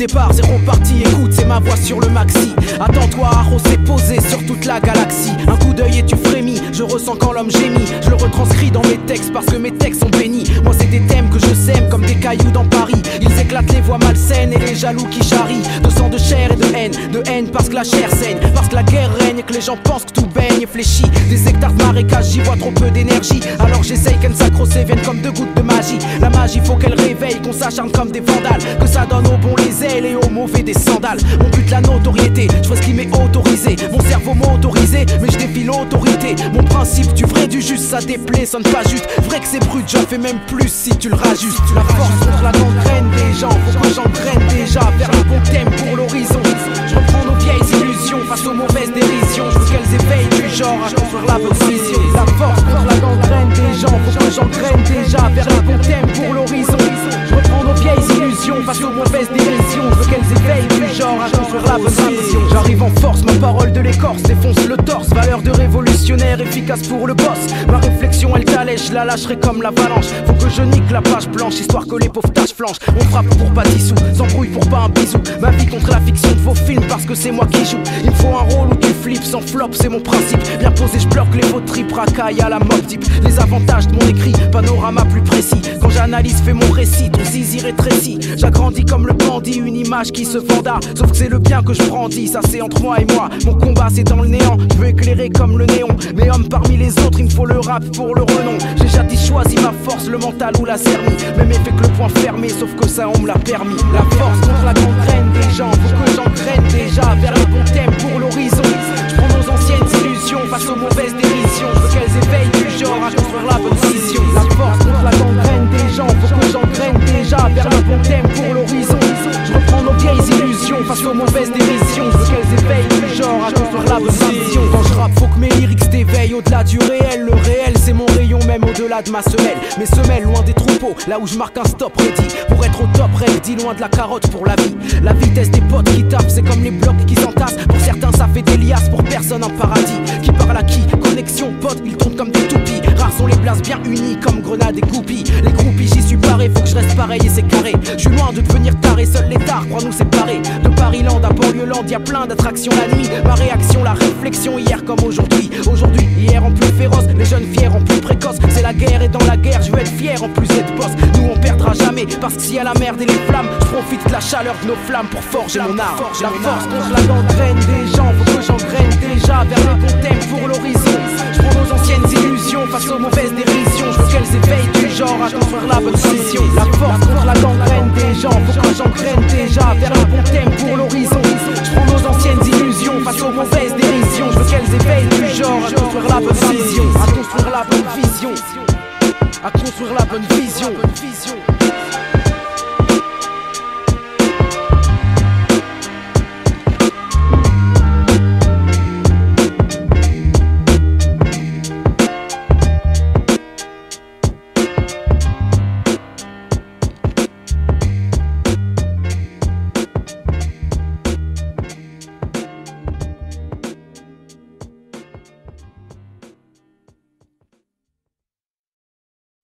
départ, c'est reparti. Écoute, c'est ma voix sur le maxi. Attends-toi à rosser posé sur toute la galaxie. Un coup d'œil et tu frémis, je ressens quand l'homme gémit. Je le retranscris dans mes textes parce que mes textes sont bénis. Moi c'est des thèmes que je sème comme des cailloux dans Paris. Ils éclatent les voix malsaines et les jaloux qui charrient. De sang, de chair et de haine parce que la chair saigne. Parce que la guerre règne et que les gens pensent que tout baigne et fléchit. Des hectares de marécages, j'y vois trop peu d'énergie. Alors j'essaye qu'elle s'accrocher vienne comme deux gouttes de magie. La magie faut qu'elle réveille, qu'on s'acharne comme des vandales. Que ça donne aux bons les ailes et aux mauvais des sandales. Mon but la notoriété, je fais ce qui m'est autorisé. Mon cerveau m'a autorisé, mais je défie l'autorité. Mon principe du vrai du juste, ça déplaît, sonne pas juste. Vrai que c'est brut, j'en fais même plus si tu le rajustes. La force contre la gangrène des gens, faut que j'engraine déjà vers le bon thème pour l'horizon. Je reprends nos vieilles illusions face aux mauvaises dérisions. Je veux qu'elles éveillent du genre à construire la bonne vision. La force contre la gangrène des gens, faut que j'engraine déjà vers le bon thème pour l'horizon. Je reprends nos vieilles illusions face aux mauvaises dérisions. Je veux qu'elles éveillent du genre à construire la bonne vision. J'arrive en force, ma parole de l'écorce défonce le torse. Valeur de révolutionnaire, efficace pour le boss. Ma réflexion elle t'allège, je la lâcherai comme l'avalanche. Faut que je nique la page blanche, histoire que les pauvres tâches flanchent. On frappe pour pas 10 sous, s'embrouille pour pas un bisou. Ma vie contre la fiction de vos films parce que c'est moi qui joue. Il me faut un rôle où tu flippes sans flop, c'est mon principe. Bien posé, je bloque les faux tripes, racaille à la mob type. Les avantages de mon écrit, panorama plus précis. Quand j'analyse, fais mon récit, ton zizi rétrécit. J'agrandis comme le bandit, une image qui se fenda. Sauf que c'est le bien que je brandis, ça c'est entre moi et moi. Mon combat c'est dans le néant, je veux éclairer comme le néon. Mais homme parmi les autres, il me faut le rap pour le renom. J'ai jadis choisi ma force, le mental ou la cernie. Même effet que le point fermé, sauf que ça on me l'a permis. La force contre la gangrène des gens, faut que j'engraine déjà vers le bon thème pour l'horizon. Je prends nos anciennes illusions face aux mauvaises dérisions. Je veux qu'elles éveillent du genre à construire la bonne vision. La force contre la gangrène des gens, faut que j'engraine déjà vers le bon thème pour l'horizon. Je reprends nos vieilles illusions face aux mauvaises dérisions. Je veux qu'elles éveillent du genre à construire la bonne vision. Quand je rappe, faut que mes lyrics t'éveillent au-delà du réel. Le réel c'est mon rayon, même au-delà de ma semelle. Mes semelles loin des troupeaux, là où je marque un stop ready. Pour être au top ready, loin de la carotte pour la vie. La vitesse des potes qui tapent, c'est comme les blocs qui s'entassent. Pour certains ça fait des liasses, pour personne un paradis. Qui parle à qui? Connexion pote, ils tournent comme des toupies. Rares sont les places bien unies comme grenades et groupies. Les groupies j'y suis paré, faut que je reste pareil et c'est carré. Je suis loin de devenir taré, seuls les tares croient nous séparer. De Paris-Land à Banlieue-Land, y'a plein d'attractions la nuit. Ma réaction, la réflexion hier comme aujourd'hui. Aujourd'hui, hier en plus féroce, les jeunes fiers en plus précoce. C'est la guerre et dans la guerre, je veux être fier en plus être boss. Nous on perdra jamais, parce que s'il y a la merde et les flammes, je profite de la chaleur de nos flammes pour forger mon art. La force contre la gangrène des gens, faut que j'engraine déjà vers le bon thème pour l'horizon. Je prends nos anciennes illusions face aux mauvaises dérisions. Je veux qu'elles éveillent du genre à construire la bonne vision. La force contre la gangrène des gens, faut que j'engraine déjà vers le bon thème pour l'horizon. Je prends nos anciennes illusions face aux mauvaises dérisions. Je veux qu'elles éveillent du genre à construire la bonne vision. À construire la bonne vision. À construire la bonne vision.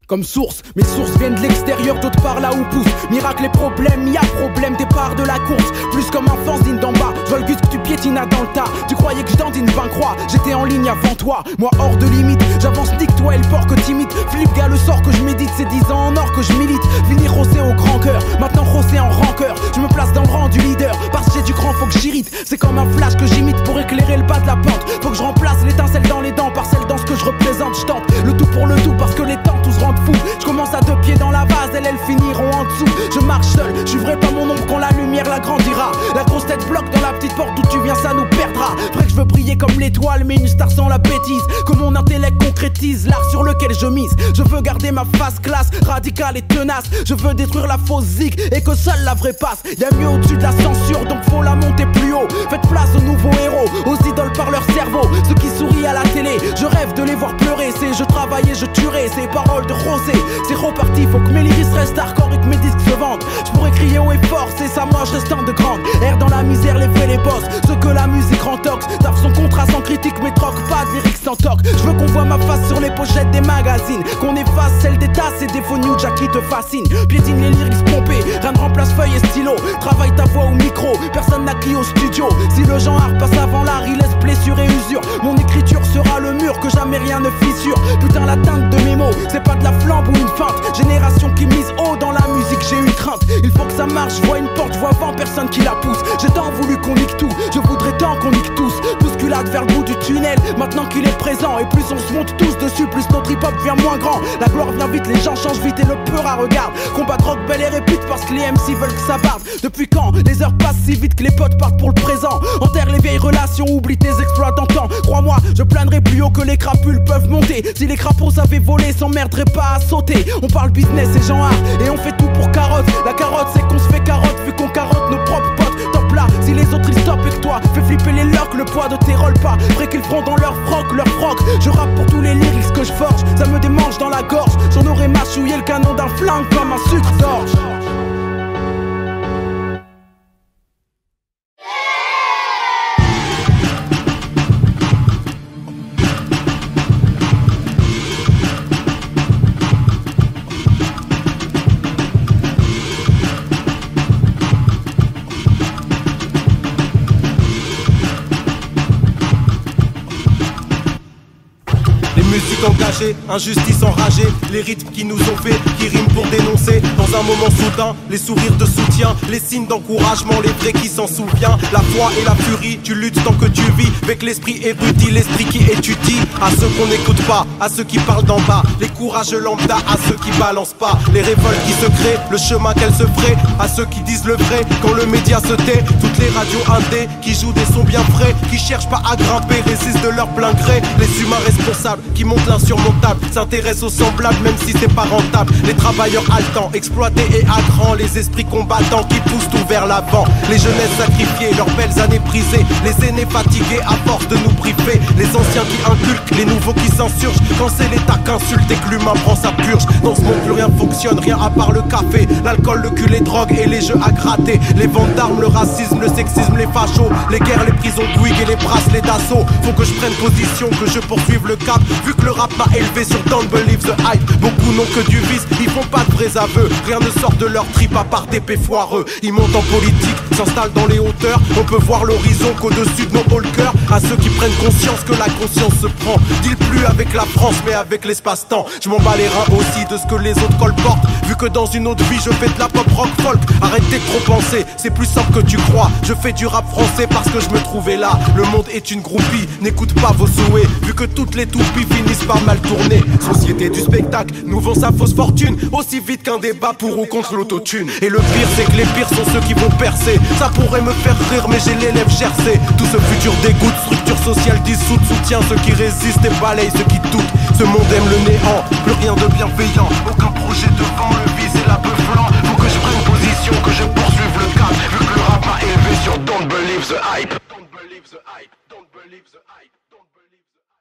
Comme source, mes sources viennent de l'extérieur, d'autre part là où pousse. Miracle et problème, y'a problème, départ de la course. Plus comme un fanzine d'en bas, je vois le gus que tu piétines dans le tas. Tu croyais que je dandine 20 croix, j'étais en ligne avant toi. Moi hors de limite, j'avance nique toi et le porc que t'imites. Flip gars, le sort que je médite, c'est 10 ans en or que je milite. Finir rossé au grand cœur, maintenant rossé en rancœur. Je me place dans le rang du leader, parce que j'ai du cran, faut que j'irrite. C'est comme un flash que j'imite pour éclairer le bas de la pente. Faut que je remplace l'étincelle dans les dents par celle dans ce que je représente. Je tente le tout pour le tout, parce que les temps tous rendent fou. Je commence à 2 pieds dans la vase, elles finiront en dessous. Je marche seul, je suivrai pas mon ombre quand la lumière l'agrandira. La grosse tête bloque dans la petite porte d'où tu viens, ça nous perdra. Vrai que je veux briller comme l'étoile, mais une star sans la bêtise. Que mon intellect concrétise l'art sur lequel je mise. Je veux garder ma face classe, radicale et tenace. Je veux détruire la fausse zig et que seule la vraie passe. Y'a mieux au-dessus de la censure, donc faut la monter plus haut. Faites place aux nouveaux héros, aux idoles par leur cerveau. Ceux qui sourient à la télé, je rêve de les voir pleurer. C'est je travaille et je tuerai, ces paroles de rosé. C'est reparti, faut que mes lyrics restent hardcore et que mes disques se vendent. Je pourrais crier haut et fort, c'est ça moi je reste de grande. Air dans la misère, les vrais les boss, ceux que la musique rend tox. Tape son contrat sans critique mais troque pas de lyrics sans toc. Je veux qu'on voit ma face sur les pochettes des magazines, qu'on efface celle des tasses et des faux New Jack qui te fascinent. Piétine les lyrics pompés, rien ne remplace feuille et stylo. Travaille ta voix au micro, personne n'a crié au studio. Si le genre art passe avant l'art, il laisse blessure et usure. Mon écriture sera le mur que jamais rien ne fissure. Putain la teinte de mes mots, c'est pas de la flambe ou une feinte. Génération qui mise haut dans la musique, j'ai une crainte. Il faut que ça marche, je vois une porte, je vois 20 personnes qui la poussent. J'ai tant voulu qu'on nique tout, je voudrais tant qu'on nique tous. Bousculade vers le bout du tunnel, maintenant qu'il est présent. Et plus on se monte tous dessus, plus notre hip-hop devient moins grand. La gloire vient vite, les gens changent vite et le peur à regarde. Combat rock, belle et répute parce que les MC veulent que ça barde. Depuis quand les heures passent si vite que les potes partent pour le présent? Enterre les vieilles relations, oublie tes exploits d'antan. Crois-moi, je planerai plus haut que les crapules peuvent monter. Si les crapauds savaient voler, s'emmerderaient pas à sauter. On parle business et genre art, et on fait tout pour carotte. La carotte c'est qu'on se fait carotte, vu qu'on carotte nos propres potes. Top là, si les autres ils stoppent et que toi fais flipper les locks, le poids de tes rolls pas. Vrai qu'ils feront dans leur froc. Je rappe pour tous les lyrics que je forge, ça me démange dans la gorge. J'en aurais mâchouillé le canon d'un flingue comme un sucre d'orge. Musique engagée, injustice enragée, les rythmes qui nous ont fait, qui riment pour dénoncer. Dans un moment soudain, les sourires de soutien, les signes d'encouragement, les vrais qui s'en souviennent. La foi et la furie, tu luttes tant que tu vis, avec l'esprit érudit, l'esprit qui étudie. À ceux qu'on n'écoute pas, à ceux qui parlent d'en bas, les courageux lambda, à ceux qui balancent pas, les révoltes qui se créent, le chemin qu'elles se feraient, à ceux qui disent le vrai quand le média se tait. Toutes les radios indés qui jouent des sons bien frais, qui cherchent pas à grimper, résistent de leur plein gré. Les humains responsables qui montent l'insurmontable, s'intéressent aux semblables même si c'est pas rentable. Les travailleurs haletants, exploités et à grands, les esprits combattants qui poussent tout vers l'avant. Les jeunesses sacrifiées, leurs belles années brisées, les aînés fatigués à force de nous priver, les anciens qui inculquent, les nouveaux qui s'insurgent. Quand c'est l'État qu'insulte et que l'humain prend sa purge, dans ce monde plus rien fonctionne, rien à part le café, l'alcool, le cul, les drogues et les jeux à gratter. Les ventes d'armes, le racisme, le sexisme, les fachos, les guerres, les prisons de Bouygues et les bracelets d'assaut. Faut que je prenne position, que je poursuive le cap, vu que le rap m'a élevé sur Don't Believe the Hype. Beaucoup n'ont que du vice, ils font pas de vrais aveux, rien ne sort de leur trip à part d'épais foireux. Ils montent en politique, s'installent dans les hauteurs, on peut voir l'horizon qu'au-dessus de nos hauts le cœur. À ceux qui prennent conscience que la conscience se prend, deal plus avec la France mais avec l'espace-temps. Je m'en bats les reins aussi de ce que les autres colportent, vu que dans une autre vie je fais de la pop rock folk. Arrêtez de trop penser, c'est plus simple que tu crois. Je fais du rap français parce que je me trouvais là. Le monde est une groupie, n'écoute pas vos souhaits, vu que toutes les toupies finissent par mal tourner. Société du spectacle, nous vend sa fausse fortune, aussi vite qu'un débat pour ou contre l'autotune. Et le pire c'est que les pires sont ceux qui vont percer. Ça pourrait me faire rire mais j'ai les lèvres gercées. Tout ce futur dégoûte, structure sociale dissoute, soutient ceux qui résistent et balaye ceux qui doutent. Ce monde aime le néant, plus rien de bienveillant, aucun projet devant le vice et la peu flanc. Faut que je prenne position, que je poursuive le cap, vu que le rap m'a élevé sur Don't Believe the Hype. Don't believe the hype, don't believe the hype, don't believe the hype.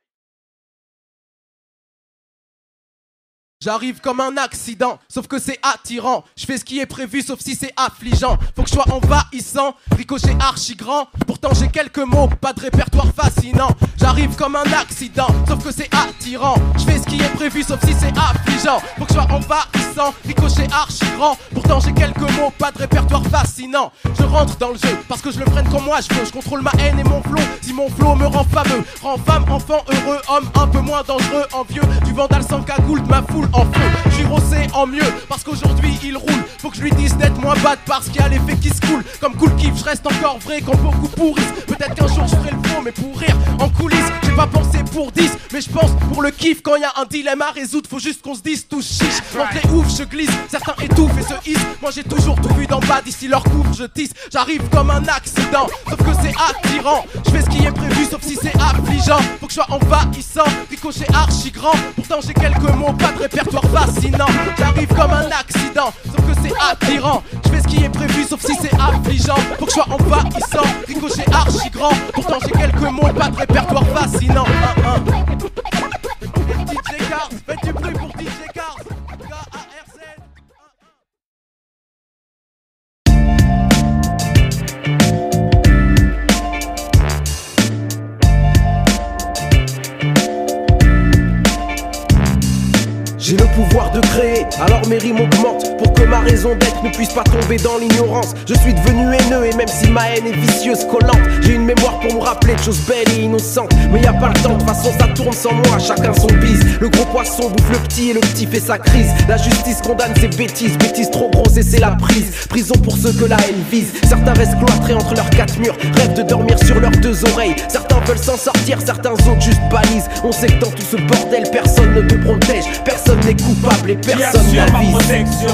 J'arrive comme un accident, sauf que c'est attirant. Je fais ce qui est prévu, sauf si c'est affligeant. Faut que je sois envahissant, ricochet archi grand. Pourtant j'ai quelques mots, pas de répertoire fascinant. J'arrive comme un accident, sauf que c'est attirant. Je fais ce qui est prévu, sauf si c'est affligeant. Faut que je sois envahissant, ricochet archi grand. Pourtant j'ai quelques mots, pas de répertoire fascinant. Je rentre dans le jeu, parce que je le prenne comme moi je veux. Je contrôle ma haine et mon flow, si mon flow me rend fameux. Rend femme, enfant, heureux, homme un peu moins dangereux, envieux. Du vandal sans cagoule, de ma foule en feu. J'suis rossé en mieux parce qu'aujourd'hui il roule. Faut que je lui dise d'être moins bad parce qu'il y a l'effet qui se coule. Comme cool kiff, je reste encore vrai quand beaucoup pourrissent. Peut-être qu'un jour je ferai le faux mais pour rire en coulisses. J'ai pas pensé pour 10 mais je pense pour le kiff. Quand y a un dilemme à résoudre faut juste qu'on se dise tous chiche. L'entrée ouf, je glisse, certains étouffent et se hissent. Moi j'ai toujours tout vu d'en bas, d'ici leur couvre je tisse. J'arrive comme un accident, sauf que c'est attirant. Je fais ce qui est prévu sauf si c'est affligeant. Faut que je sois envahissant, ricochet archi grand. Pourtant j'ai quelques mots, pas de répertoire fascinant. J'arrive comme un accident, sauf que c'est attirant. Je fais ce qui est prévu, sauf si c'est affligeant. Faut que je sois envahissant, ricochet archi grand. Pourtant j'ai quelques mots, pas de répertoire fascinant. DJ Cars, faites du bruit pour DJ Cars. alors mes rimes augmentent pour que ma raison d'être ne puisse pas tomber dans l'ignorance. Je suis devenu haineux et même si ma haine est vicieuse, collante, j'ai une mémoire pour me rappeler de choses belles et innocentes. Mais y a pas le temps, de toute façon ça tourne sans moi, chacun son bise. Le gros poisson bouffe le petit et le petit fait sa crise. La justice condamne ses bêtises, bêtises trop grosses et c'est la prise. Prison pour ceux que la haine vise. Certains restent cloîtrés entre leurs quatre murs, rêvent de dormir sur leurs deux oreilles. Certains veulent s'en sortir, certains autres juste balisent. On sait que dans tout ce bordel, personne ne te protège, personne n'est coupable et personne n'avise.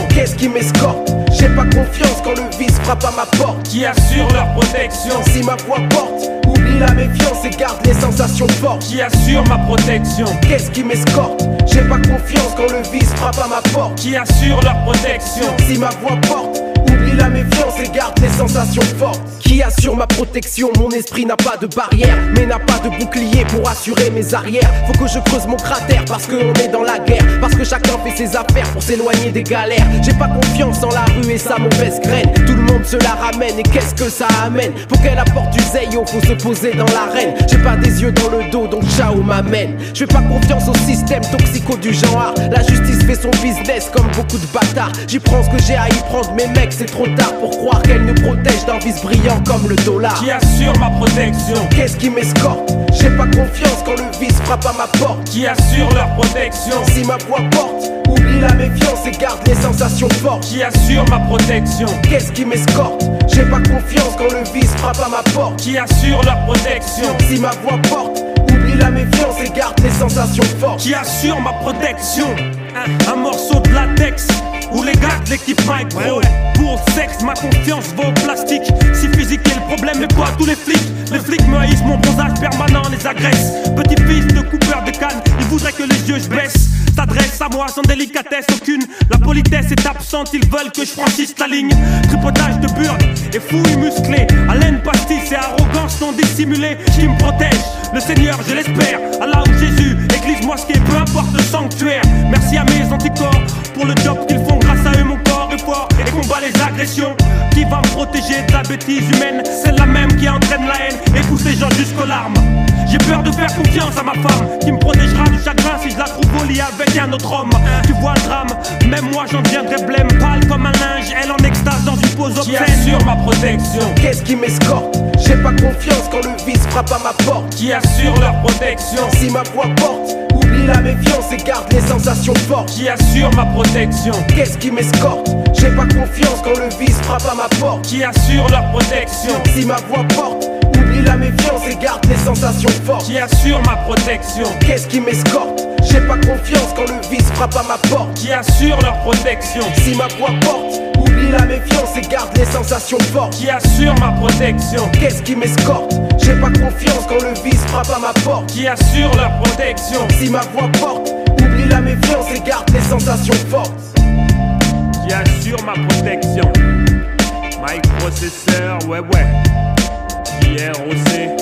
Qu'est-ce qui m'escorte? J'ai pas confiance quand le vice frappe à ma porte. Qui assure leur protection? Si ma voix porte, oublie la méfiance et garde les sensations fortes. Qui assure ma protection? Qu'est-ce qui m'escorte? J'ai pas confiance quand le vice frappe à ma porte. Qui assure leur protection? Si ma voix porte, oublie la méfiance et garde les sensations fortes. Qui assure ma protection? Mon esprit n'a pas de barrière, mais n'a pas de bouclier pour assurer mes arrières. Faut que je creuse mon cratère parce qu'on est dans la guerre, parce que chacun fait ses affaires pour s'éloigner des galères. J'ai pas confiance en la rue et sa mauvaise graine. Tout le monde se la ramène et qu'est-ce que ça amène? Faut qu'elle apporte du zeyo, faut se poser dans l'arène. J'ai pas des yeux dans le dos donc ciao m'amène. Je fais pas confiance au système toxico du genre. La justice fait son business comme beaucoup de bâtards. J'y prends ce que j'ai à y prendre, mais mec c'est trop tard pour croire qu'elle nous protège d'un vice brillant comme le dollar. Qui assure ma protection? Qu'est-ce qui m'escorte? J'ai pas confiance quand le vice frappe à ma porte. Qui assure leur protection? Si ma voix porte, oublie la méfiance et garde les sensations fortes. Qui assure ma protection? Qu'est-ce qui m'escorte? J'ai pas confiance quand le vice frappe à ma porte. Qui assure leur protection? Si ma voix porte, oublie la méfiance et garde les sensations fortes. Qui assure ma protection? Un morceau de latex ou les gars de l'équipe Mike Bro. Pour le sexe, ma confiance vaut au plastique. Si physique est le problème, mais quoi tous les flics? Les flics me haïssent, mon bronzage permanent les agresse. Petit fils de coupeur de canne, ils voudraient que les yeux je baisse. S'adresse à moi sans délicatesse aucune. La politesse est absente, ils veulent que je franchisse la ligne. Tripotage de burg et fouille musclée. Haleine pastis et arrogance non dissimulée. Qui me protège, le Seigneur je l'espère. Allah ou Jésus, église, mosquée, peu importe le sanctuaire. Merci à mes anticorps pour le job qu'ils font. Grâce à eux mon corps est fort et combat les agressions. Qui va me protéger de la bêtise humaine? Celle-là même qui entraîne la haine et pousse les gens jusqu'aux larmes. J'ai peur de faire confiance à ma femme qui me protégera du chagrin si je la trouve au lit avec un autre homme. Tu vois le drame, même moi j'en deviendrai blême. Pâle comme un linge, elle en extase dans une pose obscène. Qui assure ma protection? Qu'est-ce qui m'escorte? J'ai pas confiance quand le vice frappe à ma porte. Qui assure leur protection? Si ma voix porte, oublie la méfiance et garde les sensations fortes. Qui assure ma protection? Qu'est-ce qui m'escorte? J'ai pas confiance quand le vice frappe à ma porte. Qui assure leur protection? Si ma voix porte, oublie la méfiance et garde les sensations fortes. Qui assure ma protection? Qu'est-ce qui m'escorte? J'ai pas confiance quand le vice frappe à ma porte. Qui assure leur protection? Si ma voix porte, oublie la méfiance et garde les sensations fortes. Qui assure ma protection? Qu'est-ce qui m'escorte? J'ai pas confiance quand le vice frappe à ma porte. Qui assure leur protection? Si ma voix porte, oublie la méfiance et garde les sensations fortes. Qui assure ma protection? Mike Processeur, ouais. JROC.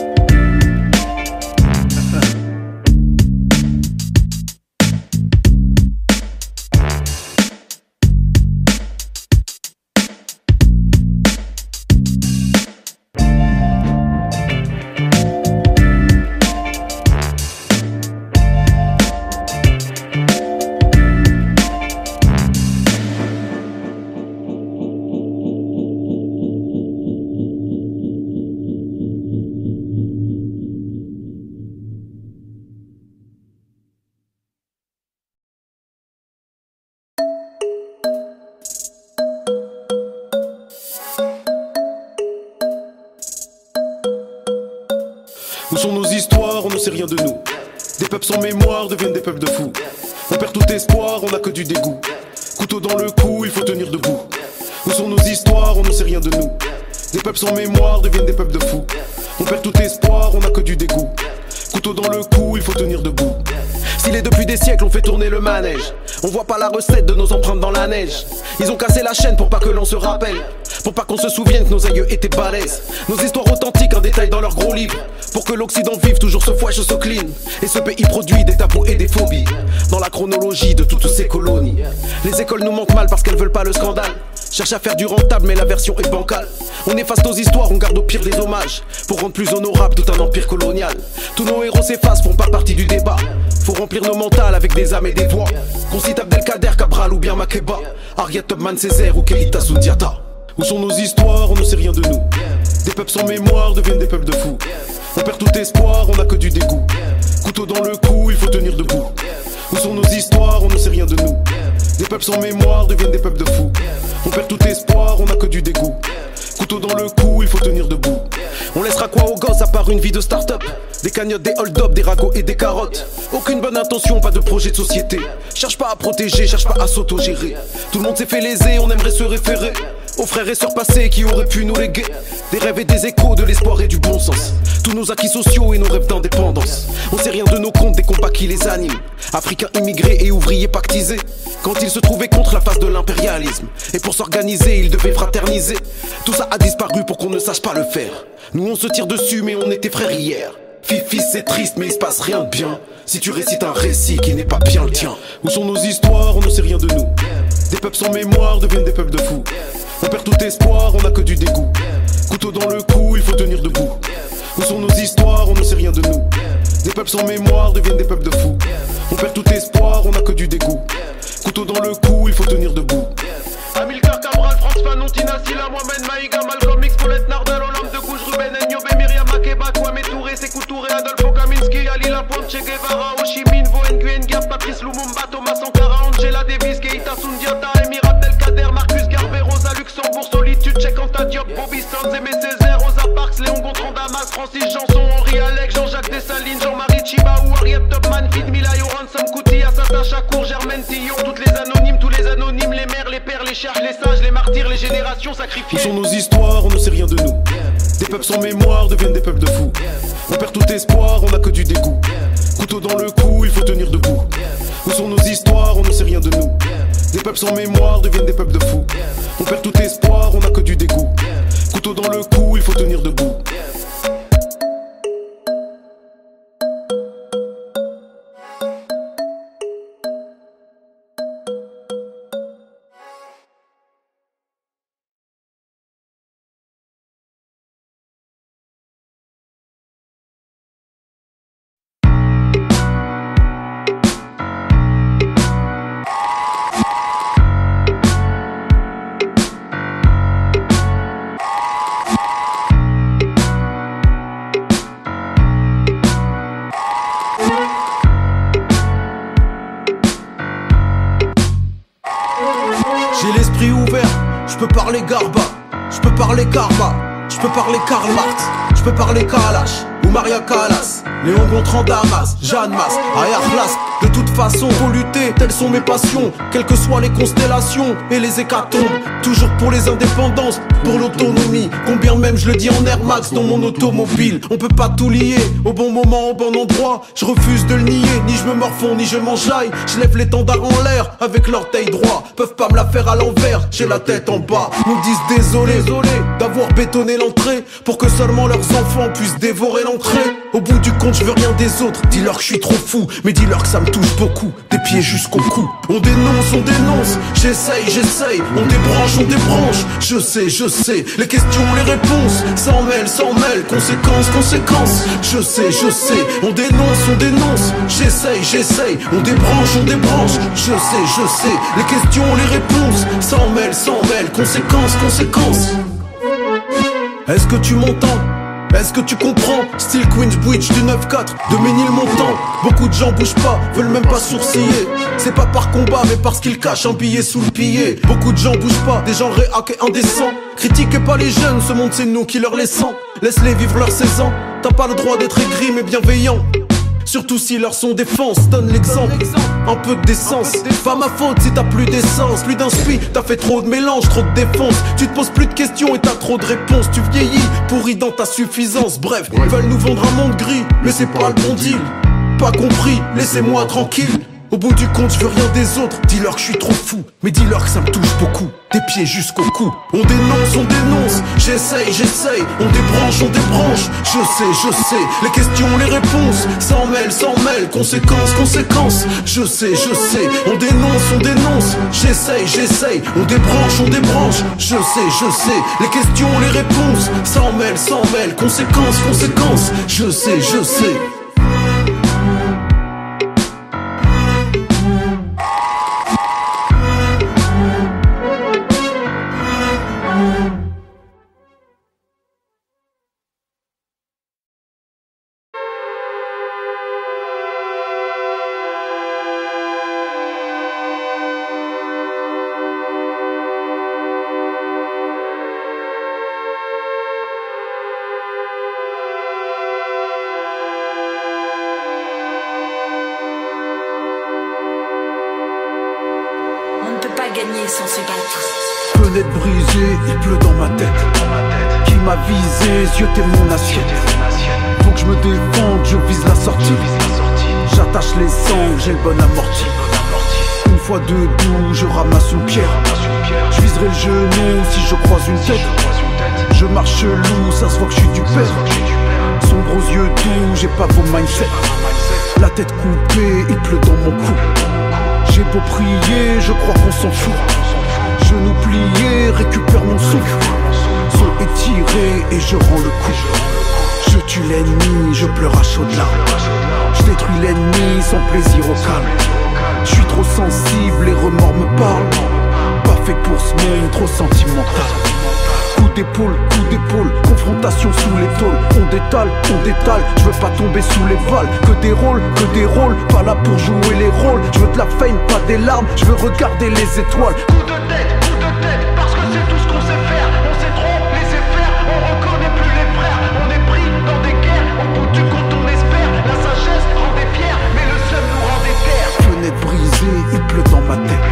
Où sont nos histoires, on ne sait rien de nous. Des peuples sans mémoire deviennent des peuples de fous. On perd tout espoir, on n'a que du dégoût. Couteau dans le cou, il faut tenir debout. Où sont nos histoires, on ne sait rien de nous. Des peuples sans mémoire deviennent des peuples de fous. On perd tout espoir, on n'a que du dégoût. Couteau dans le cou, il faut tenir debout. S'il est depuis des siècles, on fait tourner le manège. On voit pas la recette de nos empreintes dans la neige. Ils ont cassé la chaîne pour pas que l'on se rappelle. Pour pas qu'on se souvienne que nos aïeux étaient balèzes. Nos histoires authentiques en détail dans leurs gros livres. Pour que l'Occident vive toujours ce fouet, ce clean. Et ce pays produit des tabous et des phobies. Dans la chronologie de toutes ces colonies. Les écoles nous manquent mal parce qu'elles veulent pas le scandale. Cherche à faire du rentable mais la version est bancale. On efface nos histoires, on garde au pire des hommages. Pour rendre plus honorable tout un empire colonial. Tous nos héros s'effacent, font pas partie du débat. Faut remplir nos mentales avec des âmes et des voix. Qu'on cite Abdelkader, Cabral ou bien Makeba, Harriet Tubman, Césaire ou Keita Sundiata. Où sont nos histoires, on ne sait rien de nous. Des peuples sans mémoire deviennent des peuples de fous. On perd tout espoir, on n'a que du dégoût. Couteau dans le cou, il faut tenir debout. Où sont nos histoires, on ne sait rien de nous. Des peuples sans mémoire deviennent des peuples de fous. On perd tout espoir, on n'a que du dégoût. Couteau dans le cou, il faut tenir debout. On laissera quoi aux gosses à part une vie de start-up? Des cagnottes, des hold-up, des ragots et des carottes. Aucune bonne intention, pas de projet de société. Cherche pas à protéger, cherche pas à s'autogérer. Tout le monde s'est fait léser, on aimerait se référer aux frères et sœurs passés qui auraient pu nous léguer des rêves et des échos, de l'espoir et du bon sens. Tous nos acquis sociaux et nos rêves d'indépendance. On sait rien de nos comptes, des combats qui les animent. Africains immigrés et ouvriers pactisés, quand ils se trouvaient contre la face de l'impérialisme. Et pour s'organiser, ils devaient fraterniser. Tout ça a disparu pour qu'on ne sache pas le faire. Nous on se tire dessus mais on était frères hier. Fifi c'est triste mais il se passe rien de bien si tu récites un récit qui n'est pas bien le tien. Où sont nos histoires, on ne sait rien de nous. Des peuples sans mémoire deviennent des peuples de fous. On perd tout espoir, on n'a que du dégoût. Couteau dans le cou, il faut tenir debout. Où sont nos histoires, on ne sait rien de nous. Des peuples sans mémoire deviennent des peuples de fous. On perd tout espoir, on n'a que du dégoût. Couteau dans le cou, il faut tenir debout. Amilcar Cabral, France Fanon, Tina Silla, Mohamed Maïga, Malcolm X, Paulette Nardal, Olympe de Gouges, Ruben Nyobe, Myriam Makeba, Kwame Touré, Sékou Touré, Adolfo Kaminski, Ali Lapointe, Che Guevara, Ho Chi Minh, Vo Nguyen Gap, Patrice Lumumba, Thomas Sankara, Angela Davis, Keita Sundiata, Emir Abdelkader, Marcus Garvey, Rosa Luxembourg, Solitude, Cheikh Anta Diop, Bobby Sands, Aimé Césaire, Rosa Parks, Léon Gontran Damas, Francis Janson, Henri Alec, Jean-Jacques Dessalines, Jean-Marie Chibaou, Harriet Tubman, Fid Milayo, Ransom Kuti, Assata Chakour, Germaine Tillon, toutes les anonymes, tous les anonymes, les mères, les pères, les chers, les sages, les martyrs, les générations sacrifiées. Où sont nos histoires, on ne sait rien de nous. Des peuples sans mémoire deviennent des peuples de fous. On perd tout espoir, on n'a que du dégoût. Couteau dans le cou, il faut tenir debout. Où sont nos histoires, on ne sait rien de nous. Des peuples sans mémoire deviennent des peuples de fous. On perd tout espoir, on n'a que du dégoût. Couteau dans le cou, il faut tenir debout. J'ai l'esprit ouvert, je peux parler Garba, je peux parler Karma, je peux parler Karl Marx, je peux parler Kalash ou Maria Callas, Léon Gontran Damas, Jeanne Masse, Ayarlas. De toute façon, faut lutter, telles sont mes passions, quelles que soient les constellations et les hécatombes. Toujours pour les indépendances, pour l'autonomie. Combien même je le dis en Air Max dans mon automobile. On peut pas tout lier, au bon moment, au bon endroit. Je refuse de le nier, ni je me morfonds, ni je m'enjaille. Je lève l'étendard en l'air avec l'orteil droit. Peuvent pas me la faire à l'envers, j'ai la tête en bas. Nous disent désolé d'avoir bétonné l'entrée pour que seulement leurs enfants puissent dévorer l'entrée. Au bout du compte, je veux rien des autres. Dis-leur que je suis trop fou, mais dis-leur que ça me touche beaucoup, des pieds jusqu'au cou. On dénonce, j'essaye. On débranche, je sais. Les questions, les réponses, s'en mêlent. Conséquences, je sais. On dénonce, j'essaye. On débranche, je sais. Les questions, les réponses, s'en mêlent. Conséquences. Est-ce que tu m'entends? Est-ce que tu comprends? Style Queensbridge du 9-4 de Ménilmontant. Beaucoup de gens bougent pas, veulent même pas sourciller. C'est pas par combat mais parce qu'ils cachent un billet sous le pillet. Beaucoup de gens bougent pas, des gens réacs et indécents. Critiquez pas les jeunes, ce monde c'est nous qui leur laissons. Laisse-les vivre leurs 16 ans. T'as pas le droit d'être aigri mais bienveillant. Surtout si leur son défense donne l'exemple. Un peu de décence, pas ma faute si t'as plus d'essence. Plus d'inspi, t'as fait trop de mélange, trop de défense. Tu te poses plus de questions et t'as trop de réponses. Tu vieillis, pourri dans ta suffisance. Bref, ils veulent nous vendre un monde gris, mais c'est pas le bon deal. Pas compris, laissez-moi tranquille. Au bout du compte, je veux rien des autres. Dis-leur que je suis trop fou, mais dis-leur que ça me touche beaucoup. Des pieds jusqu'au cou. On dénonce, j'essaye. On débranche, je sais. Les questions, les réponses, s'en mêlent. Conséquences, je sais. On dénonce, j'essaye. On débranche, je sais. Les questions, les réponses, s'en mêlent. Conséquences, je sais. gagner sans ce gâteau. Fenêtre brisée, il pleut dans ma tête. Qui m'a visé, zioté mon assiette. Faut que je me défende, je vise la sortie. J'attache les sangles, j'ai le bon amorti. Une fois debout, je ramasse une pierre. Je viserai le genou si je croise une tête. Je marche loup, ça se voit que je suis du père. Sombre aux yeux doux, j'ai pas vos mindset. La tête coupée, il pleut dans mon cou. J'ai beau prier, je crois qu'on s'en fout. Genoux pliés, récupère mon souffle. Saut étiré et je rends le coup. Je tue l'ennemi, je pleure à chaudes larmes. Je détruis l'ennemi sans plaisir au calme. Je suis trop sensible, les remords me parlent. Pas fait pour ce monde, trop sentimental. Coup d'épaule, confrontation sous les tôles. On détale, je veux pas tomber sous les balles. Que des rôles, pas là pour jouer les rôles. Je veux de la fame, pas des larmes, je veux regarder les étoiles. Coup de tête, parce que c'est tout ce qu'on sait faire. On sait trop laisser faire, on reconnaît plus les frères. On est pris dans des guerres, au bout du compte on espère. La sagesse rend des fiers, mais le seum nous rend des terres. Fenêtre brisée, il pleut dans ma tête.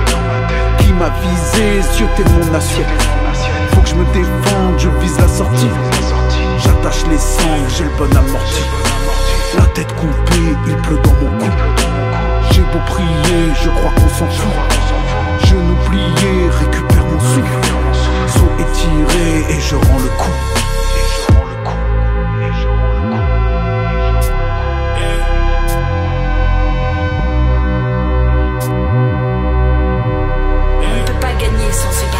Qui m'a visé, zioté mon assiette. Faut que je me défende, je vise la sortie. J'attache les sangles, j'ai le bon amorti. La tête coupée, il pleut dans mon cou. J'ai beau prier, je crois qu'on s'en fout. Genoux pliés, récupère mon souffle. Saut étiré et je rends le coup. On ne peut pas gagner sans ce gâteau.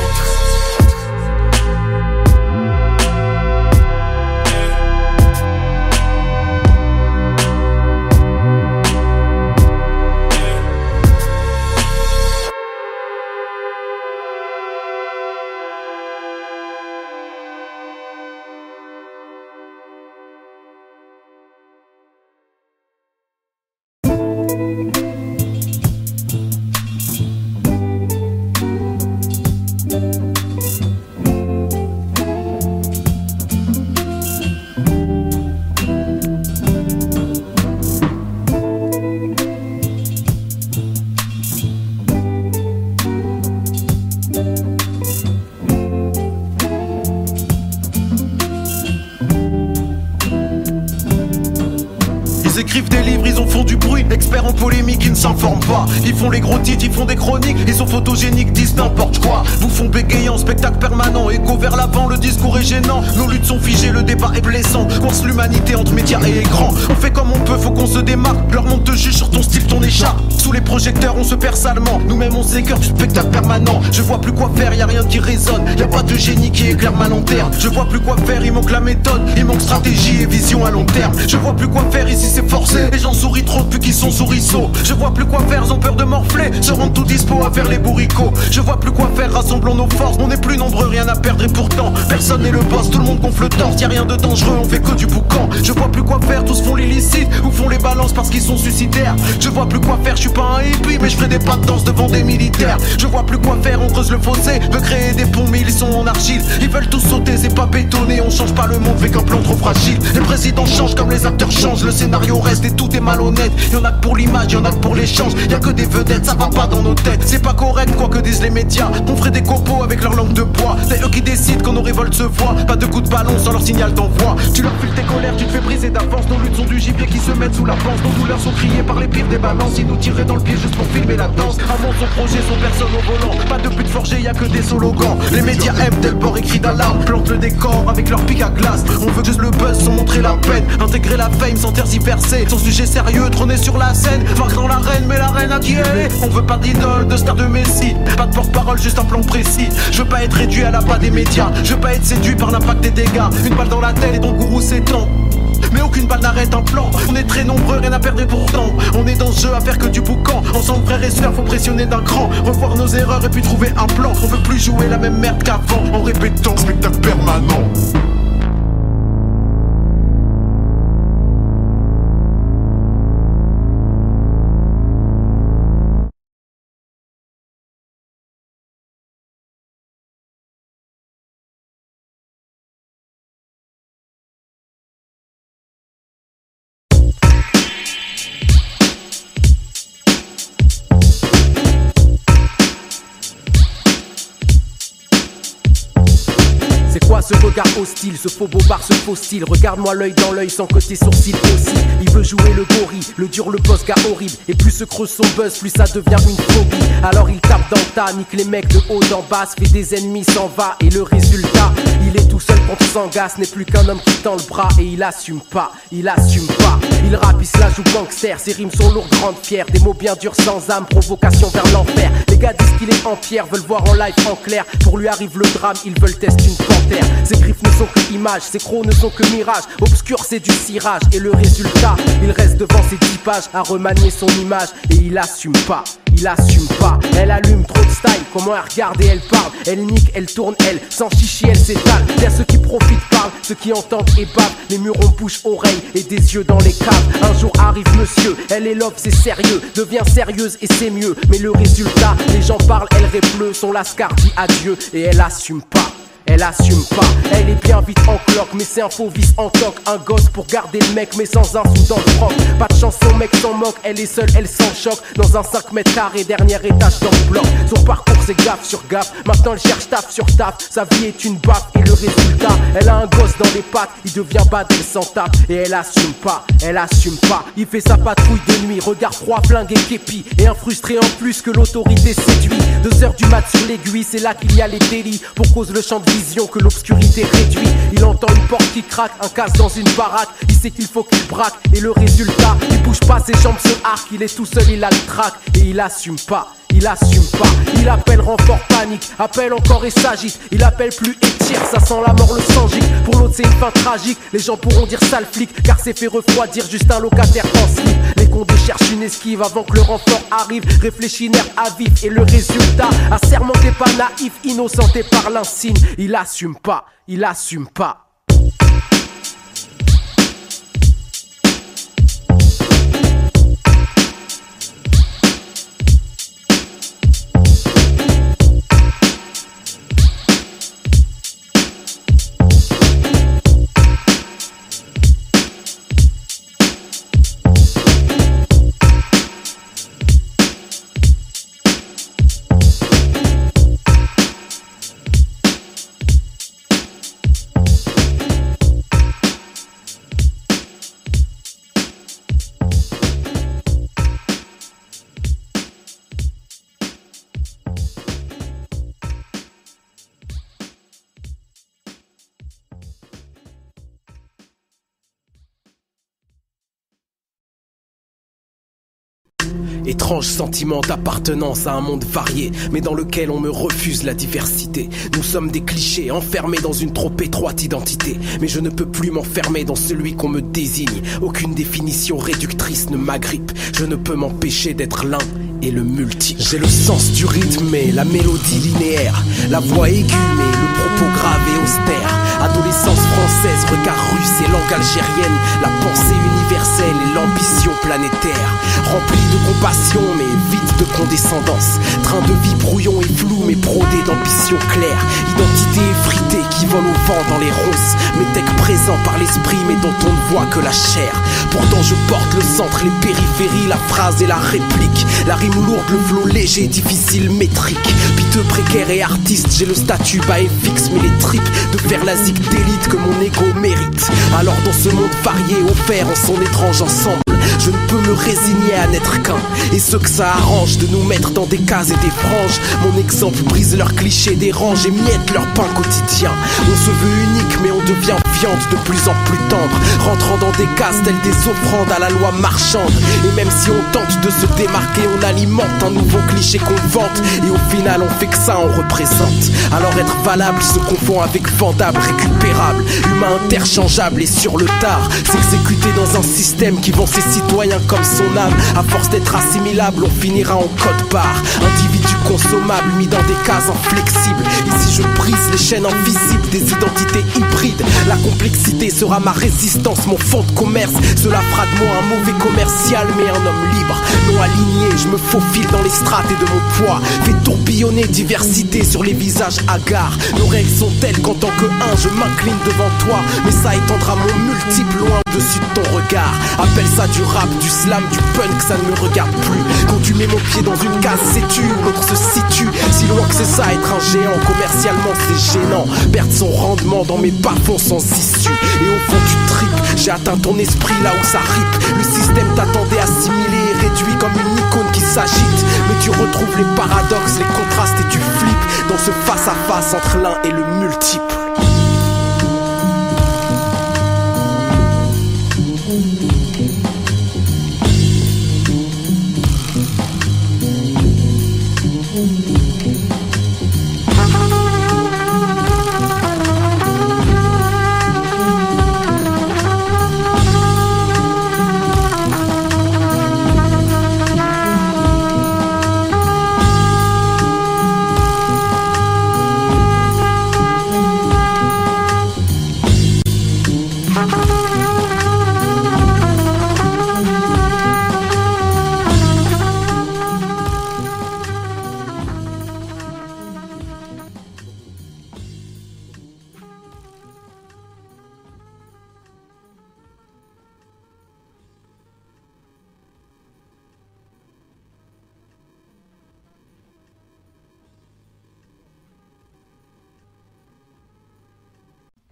Ils écrivent des livres, ils en font du bruit. Experts en polémique, ils ne s'informent pas. Ils font les gros titres, ils font des chroniques. Ils sont photogéniques, disent n'importe quoi. Vous font bégayant, spectacle permanent. Écho vers l'avant, le discours est gênant. Nos luttes sont figées, le débat est blessant. Course l'humanité entre médias et écran. On fait comme on peut, faut qu'on se démarque. Leur monde te juge sur ton style, ton écharpe. Sous les projecteurs, on se perd salement. Nous-mêmes, on s'écœure du spectacle permanent. Je vois plus quoi faire, y a rien qui résonne. Y a pas de génie qui éclaire ma lanterne. Je vois plus quoi faire, il manque la méthode. Il manque stratégie et vision à long terme. Je vois plus quoi faire, ici c'est forcé. Les gens sourient trop depuis qu'ils sont souriceaux. Je vois plus quoi faire, ils ont peur de morfler. Se rendent tout dispo à faire les bourricots. Je vois plus quoi faire, rassemblons nos forces. On est plus nombreux, rien à perdre et pourtant personne n'est le boss, tout le monde gonfle le torse. Y'a rien de dangereux, on fait que du boucan. Je vois plus quoi faire, tous font l'illicite ou font les balances parce qu'ils sont suicidaires. Je vois plus quoi faire, je suis pas un hippie mais je ferai des pas de danse devant des militaires. Je vois plus quoi faire, on creuse le fossé. Veut créer des ponts mais ils sont en argile. Ils veulent tous sauter, c'est pas bétonné. On change pas le monde avec un plan trop fragile. Les présidents changent comme les acteurs changent. Le scénario reste et tout est malhonnête. Y'en a que pour l'image, y'en a que pour l'échange. Y'a que des vedettes, ça va pas dans nos têtes. C'est pas correct quoi que disent les médias. On ferait des copeaux avec leur langue de bois. C'est eux qui décident quand nos révoltes se voient. Pas de coup de ballon sans leur signal d'envoi. Tu leur files tes colères, tu te fais briser d'avance. Nos luttes sont du gibier qui se mettent sous la panse. Nos douleurs sont criées par les pires des balances. Ils nous tiraient dans le pied juste pour filmer la danse. Avant son projet, son personne au volant. Pas de but forgé, y'a que des slogans. Les médias aiment tel bord et crient d'alarme. Plantent le décor avec leur pic à glace. On veut juste le buzz sans montrer la peine. Intégrer la fame sans tergiverser. Son sujet sérieux, trôner sur la scène. Vaincre dans l'arène, mais l'arène à qui elle est. On veut pas d'idole, de star de Messi. Pas de porte-parole, juste un plan précis. Je veux pas être réduit à la pas des médias. Je veux pas être séduit par l'impact des dégâts. Une balle dans la tête et ton gourou s'étend. Mais aucune balle n'arrête un plan. On est très nombreux, rien à perdre et pourtant on est dans ce jeu à faire que du boucan. Ensemble frères et sœurs, faut pressionner d'un cran. Revoir nos erreurs et puis trouver un plan. On veut plus jouer la même merde qu'avant. En répétant, spectacle permanent. C'est quoi ce regard hostile, ce faux bobard, ce faux style? Regarde-moi l'œil dans l'œil sans que tes sourcils aussi. Il veut jouer le gorille, le dur, le boss, gars horrible. Et plus se creuse son buzz, plus ça devient une phobie. Alors il tape dans le tas, nique les mecs de haut en bas, se fait des ennemis, s'en va. Et le résultat, il est tout seul contre Sangas, n'est plus qu'un homme qui tend le bras. Et il assume pas, il assume pas. Il rappe, il se la joue gangster, ses rimes sont lourdes, grandes, fières. Des mots bien durs sans âme, provocation vers l'enfer. Les gars disent qu'il est en pierre, veulent voir en live en clair. Pour lui arrive le drame, ils veulent tester une panthère. Ses griffes ne sont que images, ses crocs ne sont que mirages. Obscur c'est du cirage, et le résultat, il reste devant ses 10 pages à remanier son image. Et il assume pas, il assume pas. Elle allume trop de style, comment elle regarde et elle parle. Elle nique, elle tourne, elle, sans chichi, elle s'étale. Y'a ceux qui profitent parlent, ceux qui entendent et bavent. Les murs ont bouche, oreille et des yeux dans les caves. Un jour arrive monsieur, elle est love, c'est sérieux. Devient sérieuse et c'est mieux. Mais le résultat, les gens parlent, elle répleu. Son lascar dit adieu et elle assume pas. Elle assume pas, elle est bien vite en cloque. Mais c'est un faux vice en toc. Un gosse pour garder le mec mais sans un sou dans le froc. Pas de chance, son mec s'en moque. Elle est seule, elle s'en choque. Dans un 5 mètres carrés, dernier étage dans le bloc. Son parcours c'est gaffe sur gaffe. Maintenant elle cherche taf sur taf. Sa vie est une baffe et le résultat, elle a un gosse dans les pattes. Il devient bad, elle s'en tape. Et elle assume pas, elle assume pas. Il fait sa patrouille de nuit, regard froid, flingue et képi. Et un frustré en plus que l'autorité séduit. 2 heures du mat sur l'aiguille, c'est là qu'il y a les délits. Pour cause le champ de vision que l'obscurité réduit. Il entend une porte qui craque, un casse dans une baraque. Il sait qu'il faut qu'il braque. Et le résultat, il bouge pas, ses jambes se arquent. Il est tout seul, il a le trac. Et il assume pas, il assume pas. Il appelle renfort, panique, appelle encore et s'agite. Il appelle plus et tire, ça sent la mort, le sang gicle. Pour l'autre c'est une fin tragique. Les gens pourront dire sale flic, car c'est fait refroidir juste un locataire en slip. Les condés cherchent une esquive avant que le renfort arrive. Réfléchis, nerf à vif. Et le résultat, un serment t'es pas naïf, innocenté par l'insigne. Il assume pas, il assume pas. Étrange sentiment d'appartenance à un monde varié, mais dans lequel on me refuse la diversité. Nous sommes des clichés, enfermés dans une trop étroite identité. Mais je ne peux plus m'enfermer dans celui qu'on me désigne. Aucune définition réductrice ne m'agrippe. Je ne peux m'empêcher d'être l'un et le multiple. J'ai le sens du rythme et la mélodie linéaire, la voix aiguë mais le propos grave et austère. Adolescence française, regard russe et langue algérienne, la pensée universelle et l'ambition planétaire. Rempli de compassion mais vide de condescendance. Train de vie brouillon et flou mais brodé d'ambition claire. Identité effritée qui vole au vent dans les ronces. Métèque présent par l'esprit mais dont on ne voit que la chair. Pourtant je porte le centre, les périphéries, la phrase et la réplique. La rime lourde, le flot léger, difficile, métrique. Piteux, précaire et artiste, j'ai le statut bas et fixe. Mais les tripes de faire la zig d'élite que mon ego mérite. Alors dans ce monde varié offert en son étrange ensemble, je ne peux me résigner à n'être qu'un. Et ceux que ça arrange de nous mettre dans des cases et des franges, mon exemple brise leurs clichés, dérange et miette leur pain quotidien. On se veut unique mais on devient viande de plus en plus tendre, rentrant dans des cases telles des offrandes à la loi marchande. Et même si on tente de se démarquer, on alimente un nouveau cliché qu'on vante. Et au final on fait que ça, on représente. Alors être valable se confond avec vendable, récupérable, humain interchangeable et sur le tard. S'exécuter dans un système qui vend ses citoyens comme son âme. À force d'être assimilable, on finira en code-barre. Individu consommable, mis dans des cases inflexibles. Ici je brise les chaînes invisibles des identités hybrides. La complexité sera ma résistance, mon fond de commerce. Cela fera de moi un mauvais commercial, mais un homme libre, non aligné. Je me faufile dans les strates et de mon poids fais tourbillonner diversité sur les visages hagards. Nos règles sont telles qu'en tant que un, je m'incline devant toi, mais ça étendra mon multiple loin au-dessus de ton regard. Appelle ça du rap, du slam, du punk, ça ne me regarde plus. Quand tu mets mon pied dans une case, sais-tu où l'autre se situe? Si loin que c'est ça, être un géant, commercialement c'est gênant. Perdre son rendement dans mes bas-fonds sans issue. Et au fond tu tripes, j'ai atteint ton esprit là où ça ripe. Le système t'attendait assimilé et réduit comme une icône qui s'agite. Mais tu retrouves les paradoxes, les contrastes et tu flippes dans ce face-à-face entre l'un et le multiple.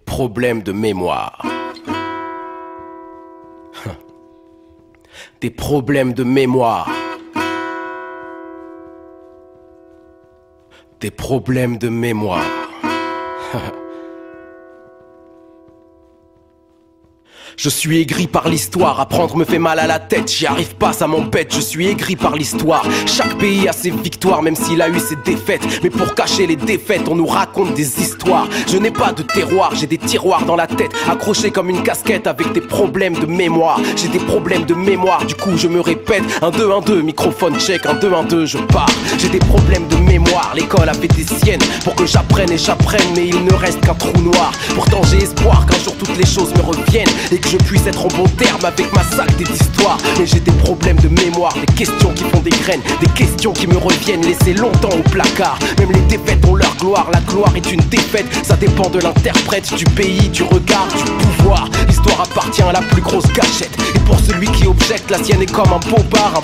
Problème de mémoire. Des problèmes de mémoire. Des problèmes de mémoire. Je suis aigri par l'histoire, apprendre me fait mal à la tête, j'y arrive pas, ça m'embête, je suis aigri par l'histoire. Chaque pays a ses victoires, même s'il a eu ses défaites. Mais pour cacher les défaites, on nous raconte des histoires. Je n'ai pas de terroir, j'ai des tiroirs dans la tête, accrochés comme une casquette avec des problèmes de mémoire. J'ai des problèmes de mémoire, du coup je me répète. 1, 2, 1, 2, microphone check, 1, 2, 1, 2, je pars. J'ai des problèmes de mémoire, l'école a fait des siennes pour que j'apprenne et j'apprenne, mais il ne reste qu'un trou noir. Pourtant j'ai espoir qu'un jour toutes les choses me reviennent et que je puisse être en bon terme avec ma saleté d'histoire. Mais j'ai des problèmes de mémoire, des questions qui font des graines, des questions qui me reviennent laissées longtemps au placard. Même les défaites ont leur gloire, la gloire est une défaite. Ça dépend de l'interprète, du pays, du regard, du pouvoir. L'histoire appartient à la plus grosse gâchette. Et pour celui qui objecte, la sienne est comme un bobard,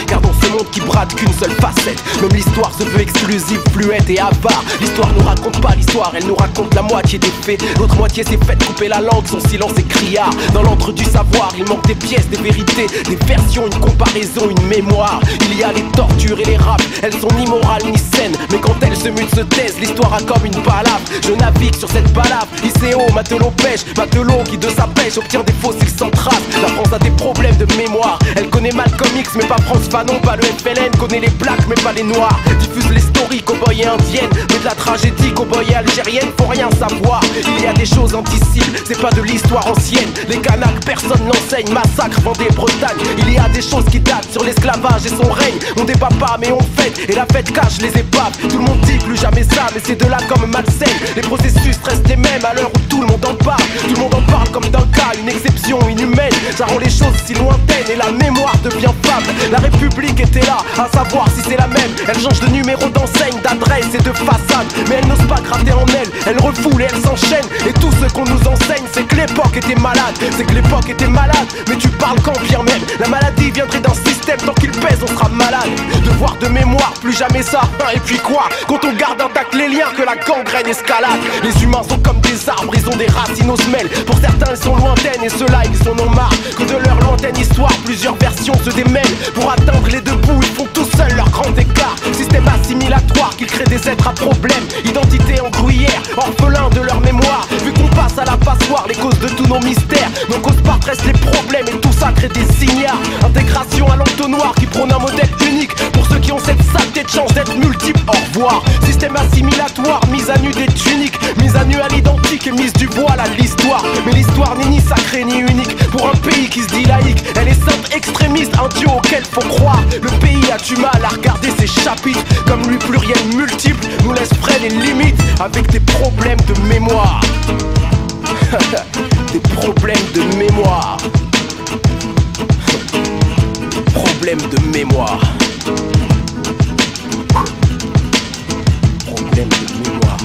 car dans ce monde qui brade qu'une seule facette, même l'histoire se veut exclusive, fluette et avare. L'histoire nous raconte pas l'histoire, elle nous raconte la moitié des faits. L'autre moitié s'est faite couper la langue, son silence est criard. Dans l'antre du savoir, il manque des pièces, des vérités, des versions, une comparaison, une mémoire. Il y a les tortures et les raps, elles sont ni morales ni saines, mais quand elles se mutent, se taisent, l'histoire a comme une balafre. Je navigue sur cette balafre, ICO, matelot pêche, matelot qui de sa pêche obtient des fossiles sans trace. La France a des problèmes de mémoire, elle connaît Malcolm X mais pas France Fanon, pas le FLN, connaît les blacks mais pas les noirs. Diffuse les stories cow-boy et indiennes, mais de la tragédie cow-boy et algérienne, faut rien savoir. Il y a des choses indicibles, c'est pas de l'histoire ancienne. Les Kanaks, personne n'enseigne, massacre, Vendée, Bretagne. Il y a des choses qui datent sur l'esclavage et son règne. On débat pas mais on fête, et la fête cache les épaves. Tout le monde dit plus jamais ça, mais c'est de là comme malsaine. Les processus restent les mêmes à l'heure où tout le monde en parle. Tout le monde en parle comme d'un cas, une exception inhumaine. Ça rend les choses si lointaines et la mémoire devient fable. La République était là, à savoir si c'est la même. Elle change de numéro d'enseigne, d'adresse et de façade, mais elle n'ose pas gratter en elle refoule et elle s'enchaîne. Et tout ce qu'on nous enseigne, c'est que l'époque était malade. C'est que l'époque était malade, mais tu parles quand bien même. La maladie viendrait d'un système, tant qu'il pèse on sera malade. Devoir de mémoire, plus jamais ça. Et puis quoi, quand on garde intact les liens, que la gangrène escalade. Les humains sont comme des arbres, ils ont des racines aux semelles. Pour certains elles sont lointaines et ceux-là ils en ont marre que de leur lointaine histoire, plusieurs versions se démêlent. Pour atteindre les deux bouts, ils font tout seuls leur grand écart. Système assimilatoire qui crée des êtres à problème. Identité en gruyère, orphelins de leur mémoire. Vu qu'on passe à la passoire, les causes de tous nos mystères, nos causes partent restent les problèmes et tout ça crée des signares. Intégration à l'entonnoir qui prône un modèle unique pour ceux qui ont cette saleté de chance d'être multiples. Au revoir. Système assimilatoire, mise à nu des tuniques, mise à nu à l'identique et mise du voile à l'histoire. Mais l'histoire n'est ni sacrée ni unique pour un pays qui se dit laïque. Elle est simple, extrémiste, un dieu auquel faut croire. Le pays a du mal à regarder ses chapitres, comme lui pluriel multiple nous laisse près les limites avec des problèmes de mémoire. Des problèmes de mémoire. Problème de mémoire. Problème de mémoire.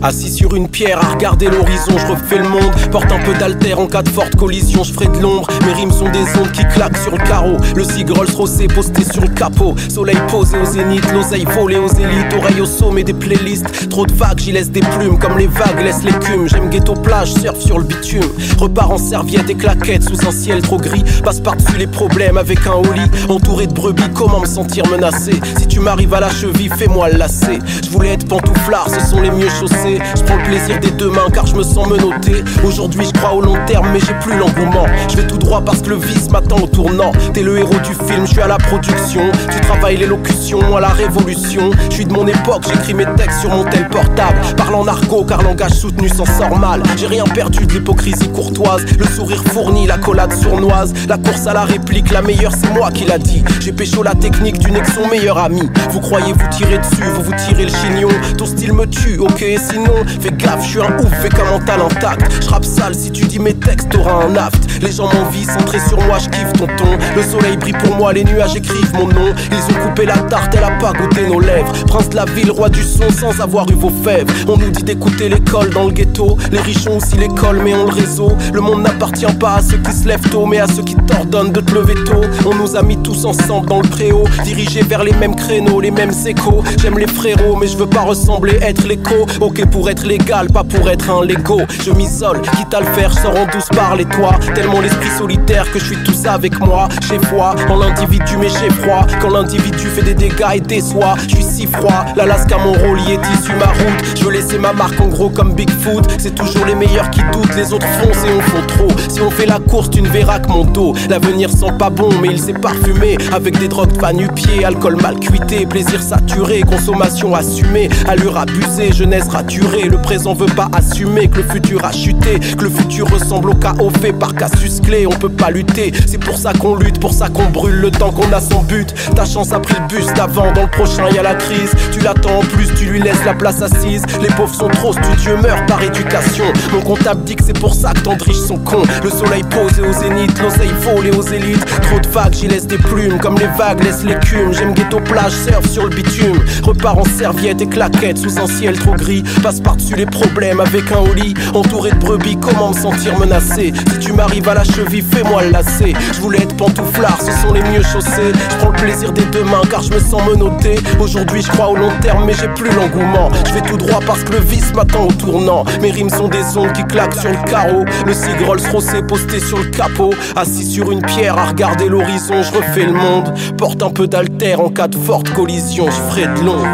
Assis sur une pierre à regarder l'horizon, je refais le monde. Porte un peu d'alter en cas de forte collision, je ferai de l'ombre. Mes rimes sont des ondes qui claquent sur le carreau. Le cig Rolls-Royce posté sur le capot. Soleil posé au zénith, l'oseille volée aux élites. Oreilles au sommet des playlists. Trop de vagues, j'y laisse des plumes. Comme les vagues laissent l'écume. J'aime ghetto plage, surf sur le bitume. Repars en serviette et claquettes sous un ciel trop gris. Passe par-dessus les problèmes avec un holly. Entouré de brebis, comment me sentir menacé? Si tu m'arrives à la cheville, fais-moi le lacet. Je voulais être pantouflard, ce sont les mieux chaussés. Je prends le plaisir des deux mains car je me sens menotté. Aujourd'hui je crois au long terme mais j'ai plus l'engouement. Je vais tout droit parce que le vice m'attend au tournant. T'es le héros du film, je suis à la production. Tu travailles l'élocution à la révolution. Je suis de mon époque, j'écris mes textes sur mon tel portable. Parle en argot car langage soutenu s'en sort mal. J'ai rien perdu de l'hypocrisie courtoise. Le sourire fourni, la collade sournoise. La course à la réplique, la meilleure c'est moi qui l'a dit. J'ai pécho la technique du son meilleur ami. Vous croyez vous tirer dessus, vous vous tirez le chignon. Ton style me tue, ok sinon fais gaffe, je suis un ouf, fais qu'un mental intact. Je rappe sale, si tu dis mes textes, t'auras un aft. Les gens m'envient, centrés sur moi, je kiffe tonton. Le soleil brille pour moi, les nuages écrivent mon nom. Ils ont coupé la tarte, elle a pas goûté nos lèvres. Prince de la ville, roi du son, sans avoir eu vos fèves. On nous dit d'écouter l'école dans le ghetto. Les riches ont aussi l'école, mais on le réseau. Le monde n'appartient pas à ceux qui se lèvent tôt, mais à ceux qui t'ordonnent de te lever tôt. On nous a mis tous ensemble dans le préau, dirigés vers les mêmes créneaux, les mêmes échos. J'aime les frérots, mais je veux pas ressembler, être l'écho. Ok pour être légal, pas pour être un Lego. Je m'isole, quitte à le faire, je sors en douce par les toits. Tellement l'esprit solitaire que je suis tout ça avec moi. J'ai foi en l'individu mais j'ai froid. Quand l'individu fait des dégâts et déçoit, je suis si froid. L'Alaska mon rôle y est issu ma route. Je veux laisser ma marque en gros comme Bigfoot. C'est toujours les meilleurs qui doutent, les autres foncent et on font trop. Si on fait la course tu ne verras que mon dos. L'avenir sent pas bon mais il s'est parfumé. Avec des drogues va-nu-pied, alcool mal cuité. Plaisir saturé, consommation assumée. Allure abusée, jeunesse raturée. Le présent veut pas assumer que le futur a chuté. Que le futur ressemble au chaos fait par Cassius Clay. On peut pas lutter, c'est pour ça qu'on lutte. Pour ça qu'on brûle le temps qu'on a son but. Ta chance a pris le bus d'avant, dans le prochain y a la crise. Tu l'attends en plus, tu lui laisses la place assise. Les pauvres sont trop studieux, meurent par éducation. Mon comptable dit que c'est pour ça que tant de riches sont cons. Le soleil posé au zénith, l'oseille volée aux élites. Trop de vagues, j'y laisse des plumes. Comme les vagues laissent l'écume. J'aime ghetto plage, surf sur le bitume. Repars en serviette et claquettes sous un ciel trop gris. Passe par-dessus les problèmes avec un holly. Entouré de brebis, comment me sentir menacé? Si tu m'arrives à la cheville, fais-moi le lacet. Je voulais être pantouflard, ce sont les mieux chaussés. Je prends le plaisir des deux mains car je me sens menotté. Aujourd'hui je crois au long terme mais j'ai plus l'engouement. Je vais tout droit parce que le vice m'attend au tournant. Mes rimes sont des ondes qui claquent sur le carreau. Le cig Rolls-Royce posté sur le capot. Assis sur une pierre à regarder l'horizon, je refais le monde. Porte un peu d'alter en cas de forte collision, je ferai de l'ombre.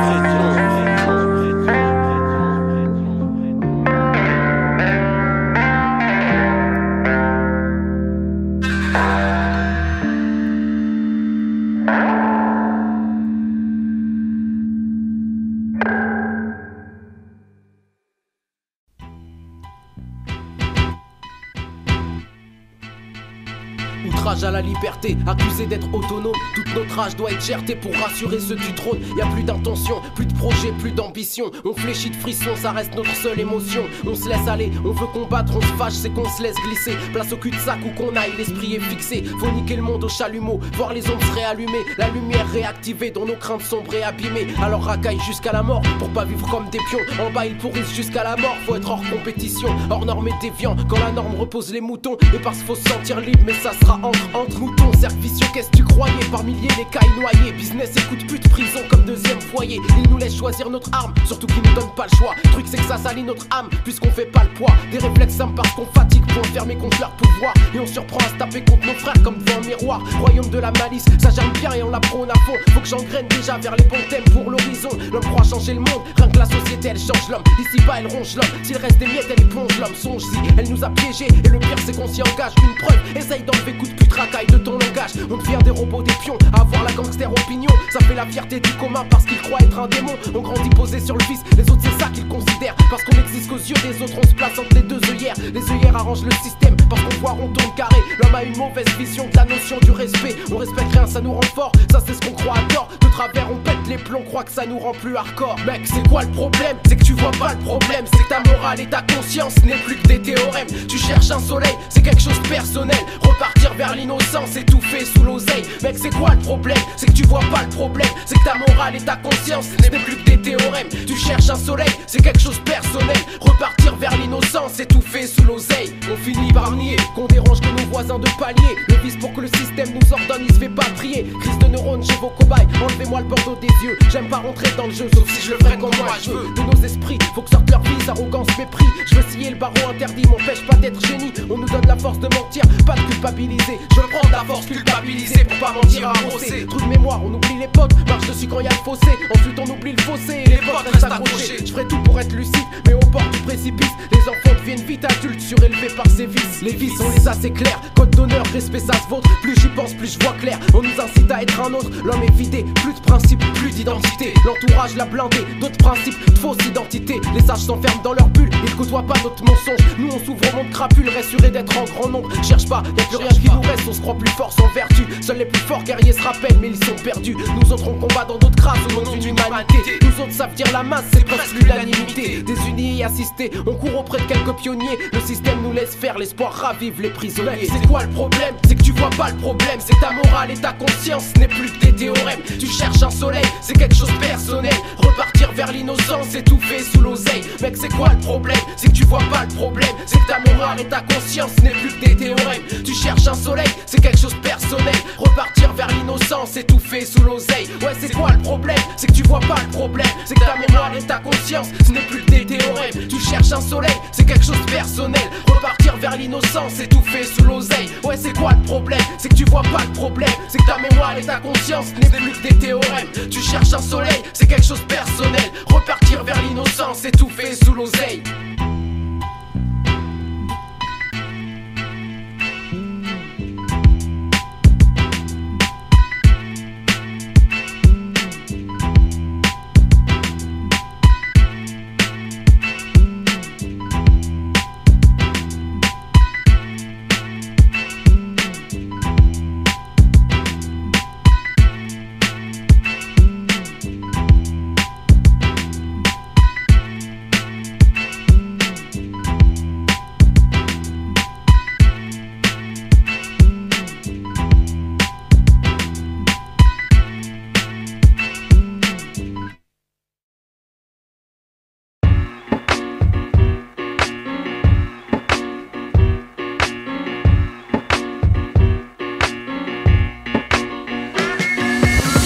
Outrage à la liberté, accusé d'être autonome. Toute notre rage doit être gertée pour rassurer ceux du trône. Y'a plus d'intention, plus de projet, plus d'ambition. On fléchit de frisson, ça reste notre seule émotion. On se laisse aller, on veut combattre, on se fâche, c'est qu'on se laisse glisser. Place au cul-de-sac où qu'on aille, l'esprit est fixé. Faut niquer le monde au chalumeau, voir les ombres se réallumer. La lumière réactivée dans nos craintes sombres et abîmées. Alors racaille jusqu'à la mort, pour pas vivre comme des pions. En bas ils pourrissent jusqu'à la mort, faut être hors compétition. Hors norme et déviant, quand la norme repose les moutons. Et parce qu'il faut se sentir libre, mais ça sera entre Entre moutons, cercle vicieux, qu'est-ce que tu croyais? Par milliers les cailles noyées, business et coup de pute, prison comme deuxième foyer. Ils nous laissent choisir notre arme, surtout qu'ils nous donnent pas le choix. Le truc c'est que ça salit notre âme, puisqu'on fait pas le poids. Des réflexes simples parce qu'on fatigue pour enfermer contre leur pouvoir. Et on surprend à se taper contre nos frères comme devant un miroir. Royaume de la malice, ça germe bien et on la prône à fond. Faut que j'engraine déjà vers les bons thèmes pour l'horizon. L'homme croit changer le monde, rien que la société elle change l'homme. Ici bas elle ronge l'homme, s'il reste des miettes elle éponge l'homme. Songe-y, elle nous a piégés et le pire c'est qu'on s'y engage. Une preuve, essaye d'enlever coup de pute racaille de ton langage. On devient des robots, des pions, à avoir la gangster opinion. Ça fait la fierté du commun parce qu'ils croient être un démon. On grandit posé sur le vice, les autres c'est ça qu'ils considèrent. Parce qu'on existe qu'aux yeux des autres, on se place entre les deux œillères. Les œillères arrangent le système parce qu'on voit on tourne carré. L'homme a une mauvaise vision de la notion du respect. On respecte rien, ça nous rend fort, ça c'est ce qu'on croit à tort. De travers on pète les plombs, croit que ça nous rend plus hardcore. Mec, c'est quoi le problème? C'est que tu vois pas le problème. C'est que ta morale et ta conscience n'est plus que des théorèmes. Tu cherches un soleil, c'est quelque chose de personnel. Repartir vers l'innocence, étouffé sous l'oseille. Mec, c'est quoi le problème? C'est que tu vois pas le problème. C'est que ta morale et ta conscience n'est plus que des théorèmes. Tu cherches un soleil, c'est quelque chose de personnel. Repartir vers l'innocence, étouffé sous l'oseille. On finit par nier qu'on dérange que nos voisins de palier. Le vice pour que le système nous ordonne, il se fait pas prier. Crise de neurones chez vos cobayes, enlevez-moi le bordeaux des yeux. J'aime pas rentrer dans le jeu, sauf si je le ferai comme moi je veux. De nos esprits, faut que sortent leur vie, arrogance, mépris. Je veux scier le barreau interdit, m'empêche pas d'être génie. On nous donne la force de mentir, pas de culpabiliser. Je veux prendre la force culpabiliser pour pas mentir à bosser. Trou de mémoire, on oublie les potes, marche dessus quand y a le fossé. Ensuite on oublie le fossé et les potes restent accrochés. Je ferai tout pour être lucide, mais au bord du précipice. Les enfants deviennent vite adultes, surélevés par ces vices. Les vices on les a, c'est clair, code d'honneur, respect ça se vôtre. Plus j'y pense, plus je vois clair. On nous incite à être un autre, l'homme est vidé. Plus de principes, plus d'identité. L'entourage l'a blindé, d'autres principes, de fausse identité. Les sages s'enferment dans leur bulle, ils côtoient pas notre mensonge. Nous on s'ouvre au monde crapule, rassurés d'être en grand nombre. Cherche pas, y'a plus rien qui nous reste, on se croit plus fort sans vertu. Seuls les plus forts guerriers se rappellent, mais ils sont perdus. Nous autres on combat dans d'autres grâces au nom d'une humanité. Nous autres savent dire la masse, c'est presque l'unanimité. Désunis et assistés, on court auprès de quelques pionniers. Le système nous laisse faire, l'espoir ravive les prisonniers. C'est quoi le problème? C'est que tu vois pas le problème. C'est ta morale et ta conscience n'est plus que des théorèmes. Tu cherches un soleil, c'est quelque chose de personnel. Repartir vers l'innocence, étouffé sous l'oseille. Mec, c'est quoi le problème? C'est que tu vois pas le problème. C'est que ta morale et ta conscience n'est plus que des théorèmes. Tu cherches un soleil, c'est quelque chose de personnel. Repartir vers l'innocence, étouffé sous l'oseille. Ouais, c'est quoi le problème? C'est que tu vois pas le problème. C'est que ta morale et ta conscience, ce n'est plus que des théorèmes. Tu cherches un soleil, c'est quelque chose de personnel. Repartir vers l'innocence, étouffé sous l'oseille. Ouais, c'est quoi le problème? C'est que tu vois pas le problème. C'est que ta mémoire et ta conscience n'est plus que des théorèmes. Tu cherches un soleil, c'est quelque chose de personnel. Repartir vers l'innocence, étouffé sous l'oseille.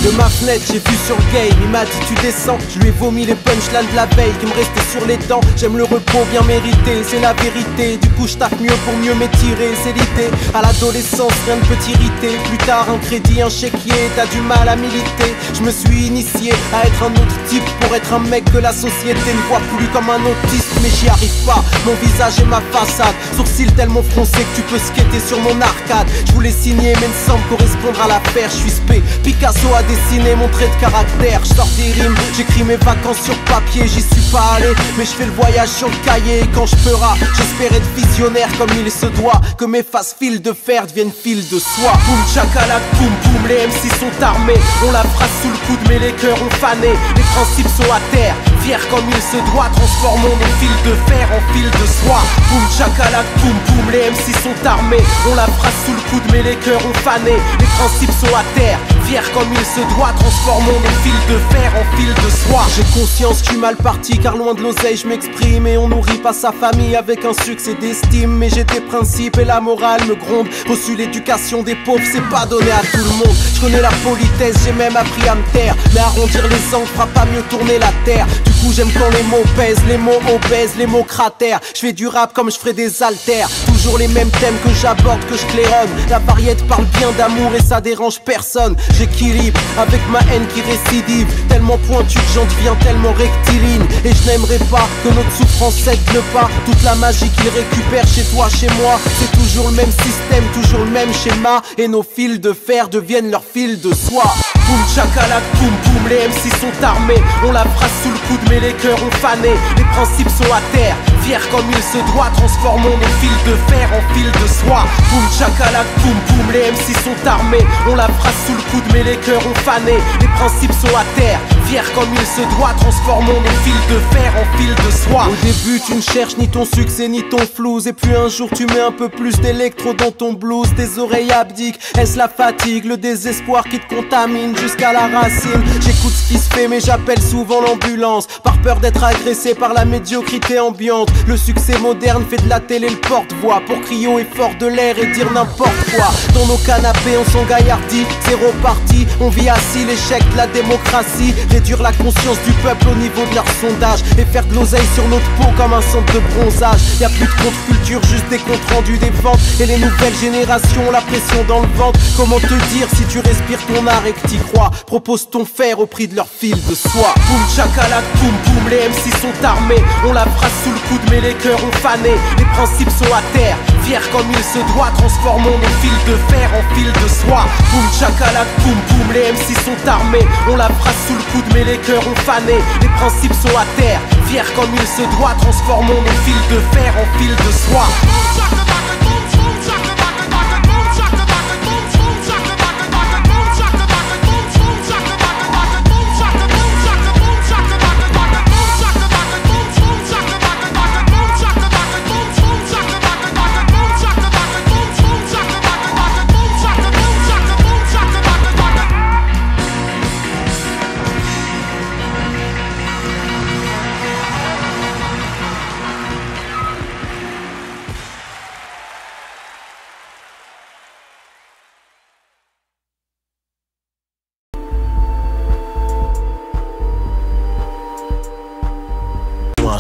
De ma fenêtre, j'ai vu sur le game, il m'a dit tu descends. Je lui ai vomi les punchlines de la veille qui me restaient sur les dents. J'aime le repos bien mérité, c'est la vérité. Du coup je tape mieux pour mieux m'étirer, c'est l'idée. À l'adolescence, rien ne peut t'irriter. Plus tard, un crédit, un chéquier, t'as du mal à militer. Je me suis initié à être un autre type pour être un mec que la société ne voit plus comme un autiste. Mais j'y arrive pas, mon visage et ma façade. Sourcils tellement froncés que tu peux skater sur mon arcade. Je voulais signer mais ne semble correspondre à l'affaire. Je suis spé, Picasso a dessiné mon trait de caractère. Je sors des rimes, j'écris mes vacances sur papier. J'y suis pas allé, mais je fais le voyage sur le cahier. Et quand je peuras, j'espère être visionnaire comme il se doit. Que mes faces fil de fer deviennent fil de soie. Boum chakalak, boum boum, les MC sont armés. On la phrase sous le coude mais les cœurs ont fané. Les principes sont à terre, fiers comme il se doit. Transformons nos fils de fer en fil de soie. Boum chakalak, boum boum, les MC sont armés. On la phrase sous le coude mais les cœurs ont fané. Les principes sont à terre, fier comme il se doit, transformons nos fils de fer en fil de soie. J'ai conscience que je suis mal parti car loin de l'oseille je m'exprime. Et on nourrit pas sa famille avec un succès d'estime. Mais j'ai des principes et la morale me gronde. Reçu l'éducation des pauvres, c'est pas donné à tout le monde. Je connais la politesse, j'ai même appris à me taire. Mais arrondir les angles fera pas mieux tourner la terre. Du coup j'aime quand les mots pèsent, les mots obèses, les mots cratères. Je fais du rap comme je ferais des haltères. Toujours les mêmes thèmes que j'aborde, que je claironne. La variété parle bien d'amour et ça dérange personne. J'équilibre avec ma haine qui récidive. Tellement pointue que j'en deviens tellement rectiligne. Et je n'aimerais pas que notre souffrance cède le pas. Toute la magie qu'ils récupèrent chez toi, chez moi. C'est toujours le même système, toujours le même schéma. Et nos fils de fer deviennent leurs fils de soie. Boum chakalak, boum boum, les MC sont armés. On la phrase sous le coude mais les cœurs ont fané. Les principes sont à terre, fiers comme il se doit. Transformons nos fils de fer en fils de soie. Boum chakalak, boum boum, les MC sont armés. On la phrase sous le coude mais les cœurs ont fané. Les principes sont à terre, fiers comme il se doit. Transformons nos fils de fer en fils de soie. Au début tu ne cherches ni ton succès ni ton flouze. Et puis un jour tu mets un peu plus d'électro dans ton blues. Tes oreilles abdiquent, est-ce la fatigue, le désespoir qui te contamine jusqu'à la racine? J'écoute ce qui se fait mais j'appelle souvent l'ambulance. Par peur d'être agressé par la médiocrité ambiante. Le succès moderne fait de la télé le porte-voix. Pour crier haut et fort de l'air et dire n'importe quoi. Dans nos canapés on s'engaillardit, c'est reparti. On vit assis l'échec de la démocratie. Réduire la conscience du peuple au niveau de leur sondage. Et faire de l'oseille sur notre peau comme un centre de bronzage. Y'a plus de contre-culture, juste des comptes rendus des ventes. Et les nouvelles générations, la pression dans le ventre. Comment te dire si tu respires ton art et que t'y crois? Propose ton fer au prix de leur fil de soie. Boum chakalak, boum boum, les MC sont armés. On la phrase sous le coude mais les cœurs ont fané. Les principes sont à terre, fiers comme il se doit. Transformons nos fils de fer en fil de soie. Boum chakalak, boum boum, les MC sont armés. On la phrase sous le coude mais les cœurs ont fané. Les principes sont à terre, fiers comme il se doit. Transformons nos fils de fer en fil de soie.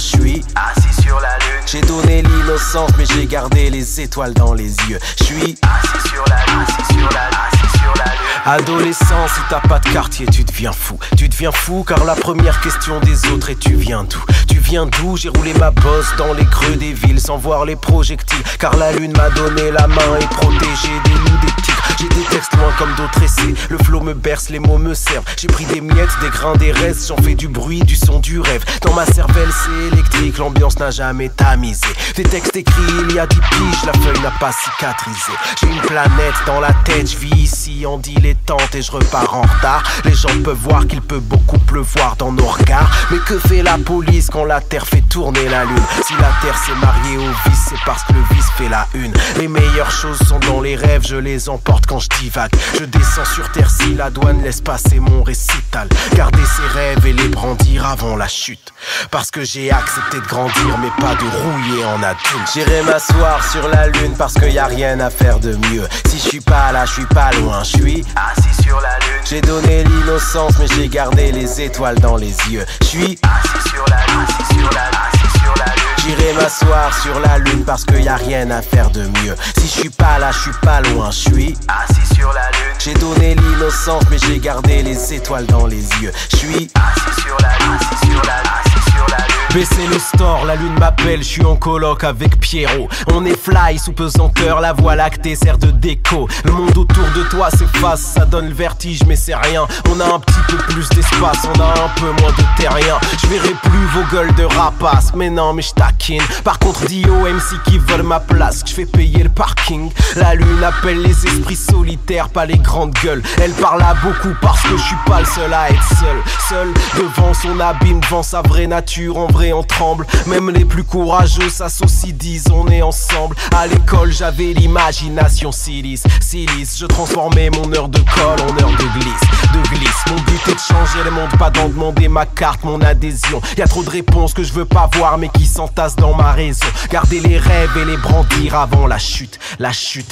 Je suis assis sur la lune. J'ai donné l'innocence mais j'ai gardé les étoiles dans les yeux. Je suis assis sur la lune, assis sur la lune, assis sur la lune. Adolescent, si t'as pas de quartier, tu deviens fou. Tu deviens fou car la première question des autres est tu viens d'où? Tu viens d'où? J'ai roulé ma bosse dans les creux des villes sans voir les projectiles. Car la lune m'a donné la main et protégé des loups, des tigres. J'ai des textes loin comme d'autres essais. Le flow me berce, les mots me servent. J'ai pris des miettes, des grains, des restes. J'en fais du bruit, du son, du rêve. Dans ma cervelle c'est électrique, l'ambiance n'a jamais tamisé. Des textes écrits il y a 10 piges, la feuille n'a pas cicatrisé. J'ai une planète dans la tête, je vis ici en dilettante et je repars en retard. Les gens peuvent voir qu'il peut beaucoup pleuvoir dans nos regards. Mais que fait la police quand la terre fait tourner la lune? Si la terre s'est mariée au vice, c'est parce que le vice fait la une. Les meilleures choses sont dans les rêves, je les emporte quand je divague. Je descends sur terre si la douane laisse passer mon récital. Garder ses rêves et les brandir avant la chute. Parce que j'ai accepté de grandir mais pas de rouiller en adulte. J'irai m'asseoir sur la lune parce qu'il y a rien à faire de mieux. Si je suis pas là, je suis pas loin, je suis assis sur la lune. J'ai donné l'innocence mais j'ai gardé les étoiles dans les yeux. Je suis assis sur la lune, assis sur la lune, assis sur la lune. J'irai m'asseoir sur la lune parce qu'il y a rien à faire de mieux. Si je suis pas là, je suis pas loin, je suis assis sur la lune. J'ai donné l'innocence mais j'ai gardé les étoiles dans les yeux. Je suis assis sur la lune, assis sur la lune, assis sur la lune. Baissez le store, la lune m'appelle, je suis en coloc avec Pierrot. On est fly sous pesanteur, la voie lactée sert de déco. Le monde autour de toi s'efface, ça donne le vertige mais c'est rien. On a un petit peu plus d'espace, on a un peu moins de terrien. Je verrai plus vos gueules de rapace, mais non mais je taquine. Par contre dis aux MC qui veulent ma place que je fais payer le parking. La lune appelle les esprits solitaires, pas les grandes gueules. Elle parle à beaucoup parce que je suis pas le seul à être seul. Seul devant son abîme, devant sa vraie nature. En vrai vrai on tremble. Même les plus courageux s'associent, disent on est ensemble. À l'école j'avais l'imagination silice. Je transformais mon heure de colle en heure de glisse. Mon but est de changer le monde, pas d'en demander ma carte, mon adhésion. Y'a trop de réponses que je veux pas voir mais qui s'entassent dans ma raison. Garder les rêves et les brandir avant la chute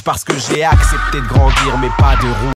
parce que j'ai accepté de grandir mais pas de roue.